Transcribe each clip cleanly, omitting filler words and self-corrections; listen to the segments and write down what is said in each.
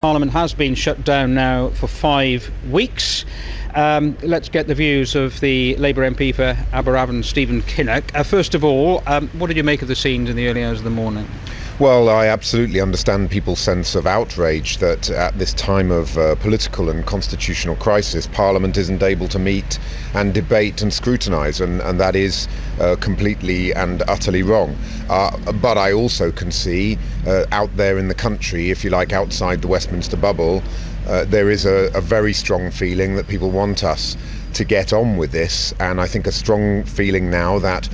Parliament has been shut down now for 5 weeks. Let's get the views of the Labour MP for Aberavon, Stephen Kinnock. First of all, what did you make of the scenes in the early hours of the morning? Well, I absolutely understand people's sense of outrage that at this time of political and constitutional crisis, Parliament isn't able to meet and debate and scrutinise, and that is completely and utterly wrong. But I also can see out there in the country, if you like, outside the Westminster bubble, there is a very strong feeling that people want us to get on with this, and I think a strong feeling now that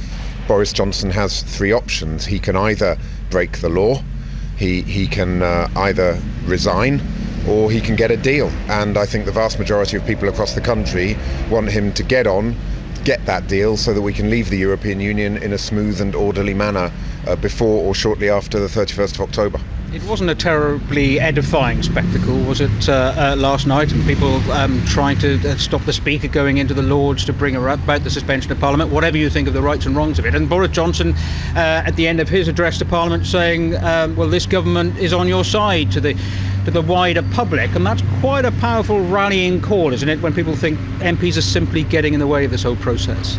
Boris Johnson has three options. He can either break the law, he can either resign, or he can get a deal. And I think the vast majority of people across the country want him to get that deal so that we can leave the European Union in a smooth and orderly manner before or shortly after the 31st of October. It wasn't a terribly edifying spectacle, was it, last night, and people trying to stop the Speaker going into the Lords to bring her up about the suspension of Parliament, whatever you think of the rights and wrongs of it. And Boris Johnson, at the end of his address to Parliament, saying, well, this government is on your side to the wider public, and that's quite a powerful rallying call, isn't it, when people think MPs are simply getting in the way of this whole process?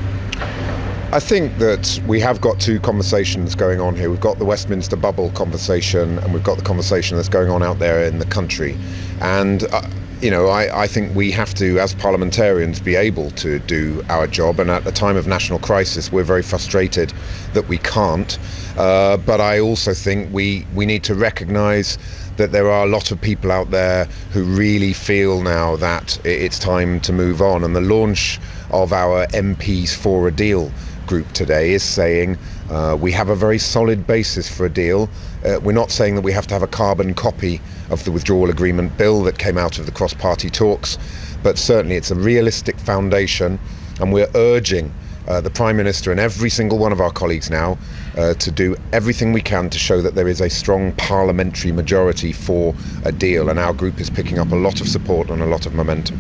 I think that we have got two conversations going on here. We've got the Westminster bubble conversation, and we've got the conversation that's going on out there in the country. And I think we have to, as parliamentarians, be able to do our job. And at a time of national crisis, we're very frustrated that we can't. But I also think we need to recognise that there are a lot of people out there who really feel now that it's time to move on. And the launch of our MPs for a Deal group today is saying we have a very solid basis for a deal. We're not saying that we have to have a carbon copy of the withdrawal agreement bill that came out of the cross-party talks, but certainly it's a realistic foundation, and we're urging the Prime Minister and every single one of our colleagues now to do everything we can to show that there is a strong parliamentary majority for a deal, and our group is picking up a lot of support and a lot of momentum.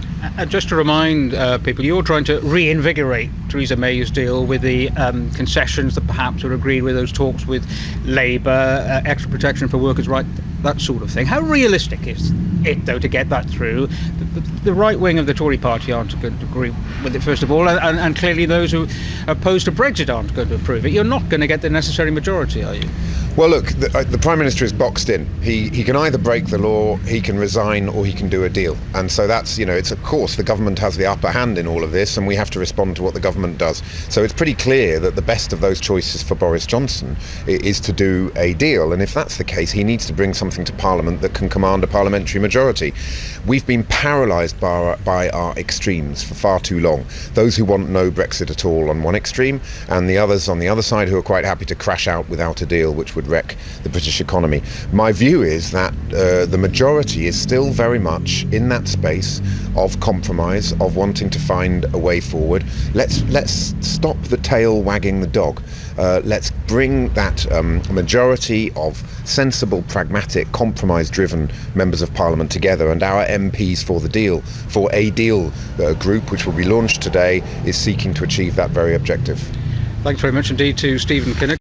Just to remind people, you're trying to reinvigorate Theresa May's deal with the concessions that perhaps were agreed with those talks with Labour, extra protection for workers' rights, that sort of thing. How realistic is it, though, to get that through? The right wing of the Tory party aren't going to agree with it, first of all, and clearly those who are opposed to Brexit aren't going to approve it. You're not going to get the necessary majority, are you? Well, look, the Prime Minister is boxed in. He can either break the law, he can resign, or he can do a deal. And so that's, it's of course the government has the upper hand in all of this, and we have to respond to what the government does. So it's pretty clear that the best of those choices for Boris Johnson is to do a deal. And if that's the case, he needs to bring something to Parliament that can command a parliamentary majority. We've been paralysed by our extremes for far too long. Those who want no Brexit at all on one extreme, and the others on the other side who are quite happy to crash out without a deal, which would wreck the British economy. My view is that the majority is still very much in that space of compromise, of wanting to find a way forward. Let's stop the tail wagging the dog. Let's bring that majority of sensible, pragmatic, compromise-driven members of Parliament together, and our MPs for a deal group, which will be launched today, is seeking to achieve that very objective. Thanks very much indeed to Stephen Kinnock.